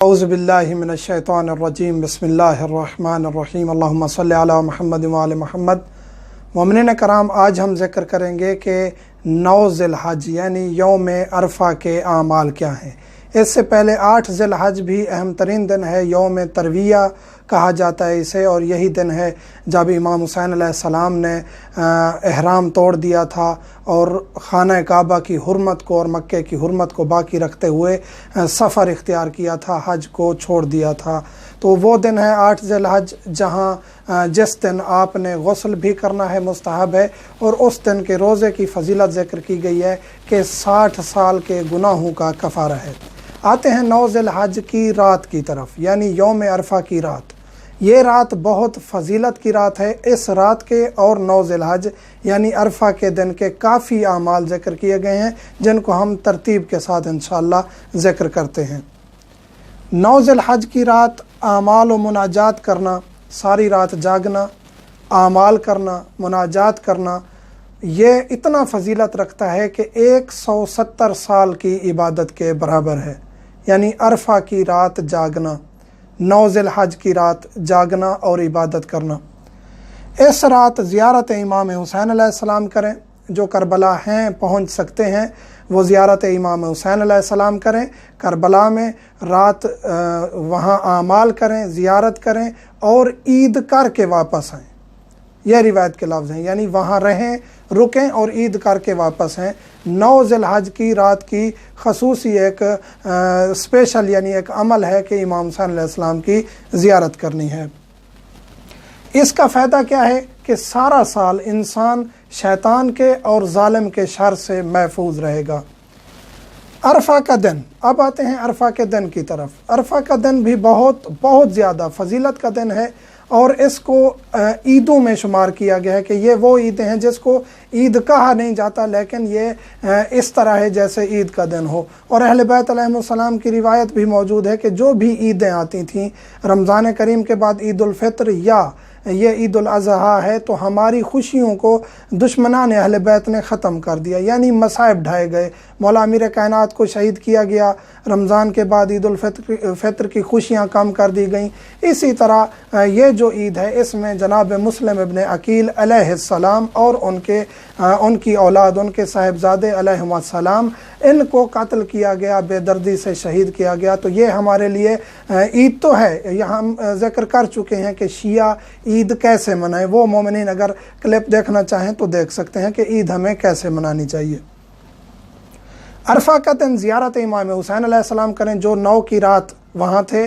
اعوذ باللہ من الشیطان الرجیم بسم اللہ الرحمن الرحیم اللہم صلی علی محمد وعلی محمد۔ مومنین کرام، آج ہم ذکر کریں گے کہ 9 ذی الحج یعنی یوم عرفہ کے اعمال کیا ہیں۔ اس سے پہلے 8 ذی الحج بھی اہم ترین دن ہے، یوم ترویہ کہا جاتا ہے اسے، اور یہی دن ہے جب امام حسین علیہ السلام نے احرام توڑ دیا تھا اور خانہ کعبہ کی حرمت کو اور مکہ کی حرمت کو باقی رکھتے ہوئے سفر اختیار کیا تھا، حج کو چھوڑ دیا تھا۔ تو وہ دن ہے 8 ذی الحج، جہاں جس دن آپ نے غسل بھی کرنا ہے، مستحب ہے، اور اس دن کے روزے کی فضیلت ذکر کی گئی ہے کہ 60 سال کے گناہوں کا کفارہ ہے۔ آتے ہیں 9 ذی الحج کی رات کی طرف، یعنی یوم عرفہ کی رات۔ یہ رات بہت فضیلت کی رات ہے۔ اس رات کے اور 9 ذی الحج یعنی عرفہ کے دن کے کافی اعمال ذکر کیے گئے ہیں، جن کو ہم ترتیب کے ساتھ انشاءاللہ ذکر کرتے ہیں۔ 9 ذی الحج کی رات اعمال و مناجات کرنا، ساری رات جاگنا، اعمال کرنا، مناجات کرنا، یہ اتنا فضیلت رکھتا ہے کہ 170 سال کی عبادت کے برابر ہے۔ یعنی عرفہ کی رات جاگنا، 9 ذی الحج کی رات جاگنا اور عبادت کرنا۔ اس رات زیارت امام حسین علیہ السلام کریں، جو کربلا ہیں پہنچ سکتے ہیں وہ زیارت امام حسین علیہ السلام کریں، کربلا میں رات وہاں اعمال کریں، زیارت کریں اور عید کر کے واپس آئیں۔ یہ روایت کے لفظ ہیں، یعنی وہاں رہیں، رکیں اور عید کر کے واپس ہیں۔ 9 ذی الحج کی رات کی خصوصی ایک اسپیشل یعنی ایک عمل ہے کہ امام حسین علیہ السلام کی زیارت کرنی ہے۔ اس کا فائدہ کیا ہے کہ سارا سال انسان شیطان کے اور ظالم کے شر سے محفوظ رہے گا۔ عرفہ کا دن، اب آتے ہیں عرفہ کے دن کی طرف۔ عرفہ کا دن بھی بہت زیادہ فضیلت کا دن ہے، اور اس کو عیدوں میں شمار کیا گیا ہے کہ یہ وہ عیدیں ہیں جس کو عید کہا نہیں جاتا، لیکن یہ اس طرح ہے جیسے عید کا دن ہو۔ اور اہل بیت علیہ السلام کی روایت بھی موجود ہے کہ جو بھی عیدیں آتی تھیں رمضان کریم کے بعد، عید الفطر یا یہ عید الاضحیٰ ہے، تو ہماری خوشیوں کو دشمنان اہل بیت نے ختم کر دیا، یعنی مصائب ڈھائے گئے۔ مولا امیر کائنات کو شہید کیا گیا، رمضان کے بعد عید الفطر کی خوشیاں کم کر دی گئیں۔ اسی طرح یہ جو عید ہے، اس میں جناب مسلم ابن عقیل علیہ السلام اور ان کی اولاد، ان کے صاحبزادے علیہم السلام، ان کو قتل کیا گیا، بے دردی سے شہید کیا گیا۔ تو یہ ہمارے لیے عید تو ہے۔ یہاں ہم ذکر کر چکے ہیں کہ شیعہ عید کیسے منائیں، وہ مومنین اگر کلپ دیکھنا چاہیں تو دیکھ سکتے ہیں کہ عید ہمیں کیسے منانی چاہیے۔ عرفہ کا دن زیارت امام حسین علیہ السلام کریں، جو 9 کی رات وہاں تھے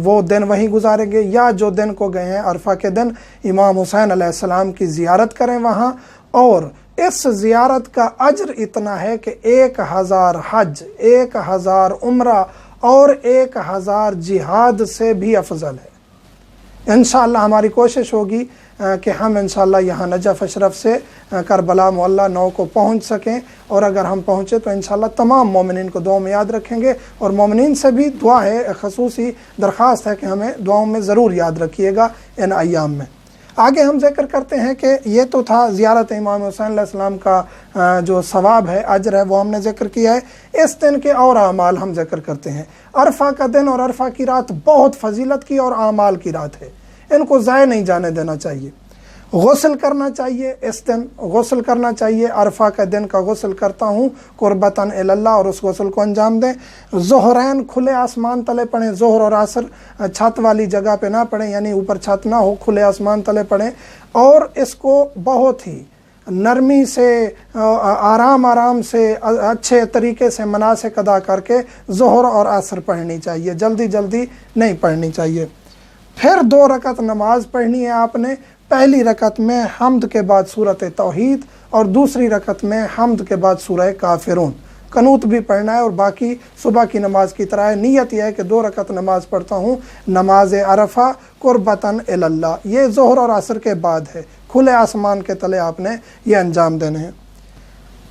وہ دن وہیں گزاریں گے، یا جو دن کو گئے ہیں عرفہ کے دن امام حسین علیہ السلام کی زیارت کریں وہاں۔ اور اس زیارت کا اجر اتنا ہے کہ 1000 حج، 1000 عمرہ اور 1000 جہاد سے بھی افضل ہے۔ انشاءاللہ ہماری کوشش ہوگی کہ ہم انشاءاللہ یہاں نجف اشرف سے کربلا معلی 9 کو پہنچ سکیں، اور اگر ہم پہنچے تو انشاءاللہ تمام مومنین کو دعاؤں میں یاد رکھیں گے، اور مومنین سے بھی دعا ہے، خصوصی درخواست ہے کہ ہمیں دعاؤں میں ضرور یاد رکھیے گا ان ایام میں۔ آگے ہم ذکر کرتے ہیں کہ یہ تو تھا زیارت امام حسین علیہ السلام کا جو ثواب ہے، اجر ہے، وہ ہم نے ذکر کیا ہے۔ اس دن کے اور اعمال ہم ذکر کرتے ہیں۔ عرفہ کا دن اور عرفہ کی رات بہت فضیلت کی اور اعمال کی رات ہے، ان کو ضائع نہیں جانے دینا چاہیے۔ غسل کرنا چاہیے، اس دن غسل کرنا چاہیے۔ عرفہ کا دن کا غسل کرتا ہوں قربتاً اللہ، اور اس غسل کو انجام دیں۔ ظہرین کھلے آسمان تلے پڑھیں، ظہر اور عصر چھت والی جگہ پہ نہ پڑھیں، یعنی اوپر چھت نہ ہو، کھلے آسمان تلے پڑھیں، اور اس کو بہت ہی نرمی سے، آرام سے، اچھے طریقے سے مناسک ادا کر کے ظہر اور عصر پڑھنی چاہیے، جلدی نہیں پڑھنی چاہیے۔ پھر 2 رکعت نماز پڑھنی ہے آپ نے۔ پہلی رکعت میں حمد کے بعد سورۃ توحید، اور دوسری رکعت میں حمد کے بعد سورہ کافرون۔ قنوت بھی پڑھنا ہے، اور باقی صبح کی نماز کی طرح ہے۔ نیت یہ ہے کہ 2 رکعت نماز پڑھتا ہوں، نماز عرفہ قربتاً اللہ۔ یہ ظہر اور عصر کے بعد ہے، کھلے آسمان کے تلے آپ نے یہ انجام دینے ہیں۔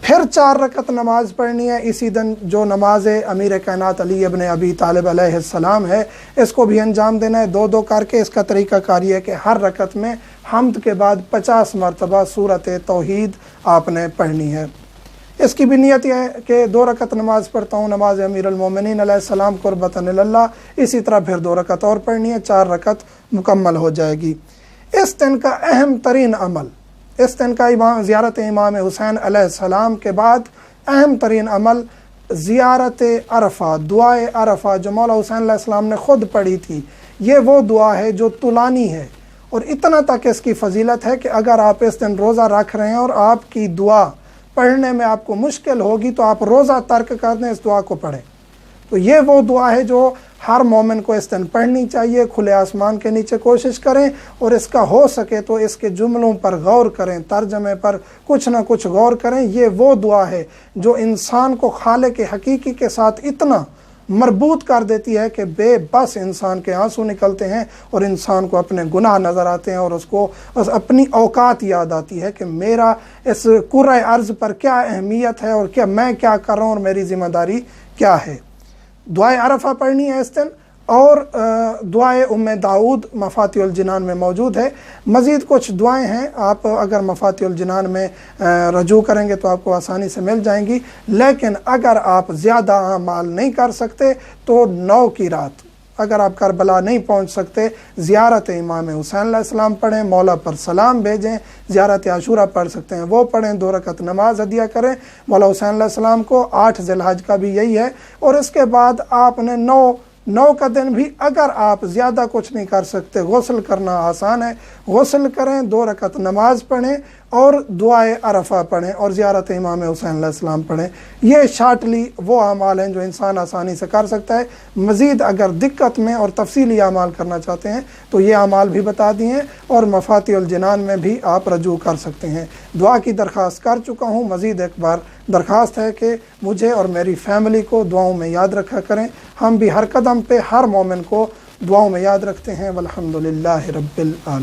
پھر 4 رکعت نماز پڑھنی ہے اسی دن، جو نماز امیر کائنات علی ابن ابی طالب علیہ السلام ہے، اس کو بھی انجام دینا ہے 2 کر کے۔ اس کا طریقہ کار یہ ہے کہ ہر رکعت میں حمد کے بعد 50 مرتبہ سورۃ توحید آپ نے پڑھنی ہے۔ اس کی بھی نیت یہ ہے کہ 2 رکعت نماز پڑھتا ہوں نماز امیر المومنین علیہ السلام قربتاً اللہ، اسی طرح پھر 2 رکعت اور پڑھنی ہے، 4 رکعت مکمل ہو جائے گی۔ اس دن کا اہم ترین عمل، اس دن کا زیارت امام حسین علیہ السلام کے بعد اہم ترین عمل زیارت عرفہ، دعائے عرفہ جو مولا حسین علیہ السلام نے خود پڑھی تھی۔ یہ وہ دعا ہے جو طولانی ہے، اور اتنا تک اس کی فضیلت ہے کہ اگر آپ اس دن روزہ رکھ رہے ہیں اور آپ کی دعا پڑھنے میں آپ کو مشکل ہوگی تو آپ روزہ ترک کر دیں، اس دعا کو پڑھیں۔ تو یہ وہ دعا ہے جو ہر مومن کو اس دن پڑھنی چاہیے۔ کھلے آسمان کے نیچے کوشش کریں اور اس کا ہو سکے تو اس کے جملوں پر غور کریں، ترجمے پر کچھ نہ کچھ غور کریں۔ یہ وہ دعا ہے جو انسان کو خالق حقیقی کے ساتھ اتنا مربوط کر دیتی ہے کہ بے بس انسان کے آنسو نکلتے ہیں اور انسان کو اپنے گناہ نظر آتے ہیں اور اس کو اپنی اوقات یاد آتی ہے کہ میرا اس کرۂ ارض پر کیا اہمیت ہے اور کیا میں کیا کر رہا ہوں اور میری ذمہ داری کیا ہے۔ دعائے عرفہ پڑھنی ہے اس دن، اور دعائے ام داؤد مفاتیح الجنان میں موجود ہے۔ مزید کچھ دعائیں ہیں، آپ اگر مفاتیح الجنان میں رجوع کریں گے تو آپ کو آسانی سے مل جائیں گی، لیکن اگر آپ زیادہ اعمال نہیں کر سکتے تو 9 کی رات اگر آپ کربلا نہیں پہنچ سکتے، زیارت امام حسین علیہ السلام پڑھیں، مولا پر سلام بھیجیں، زیارت عاشورہ پڑھ سکتے ہیں وہ پڑھیں، 2 رکعت نماز ہدیہ کریں مولا حسین علیہ السلام کو۔ 8 ذی الحج کا بھی یہی ہے، اور اس کے بعد آپ نے 9 کا دن بھی اگر آپ زیادہ کچھ نہیں کر سکتے، غسل کرنا آسان ہے، غسل کریں، 2 رکعت نماز پڑھیں اور دعائے عرفہ پڑھیں اور زیارت امام حسین علیہ السلام پڑھیں۔ یہ شارٹلی وہ اعمال ہیں جو انسان آسانی سے کر سکتا ہے۔ مزید اگر دقت میں اور تفصیلی اعمال کرنا چاہتے ہیں تو یہ اعمال بھی بتا دیے ہیں، اور مفاتیح الجنان میں بھی آپ رجوع کر سکتے ہیں۔ دعا کی درخواست کر چکا ہوں، مزید ایک بار درخواست ہے کہ مجھے اور میری فیملی کو دعاؤں میں یاد رکھا کریں۔ ہم بھی ہر قدم پہ ہر مومن کو دعاؤں میں یاد رکھتے ہیں۔ والحمدللہ رب العالمین۔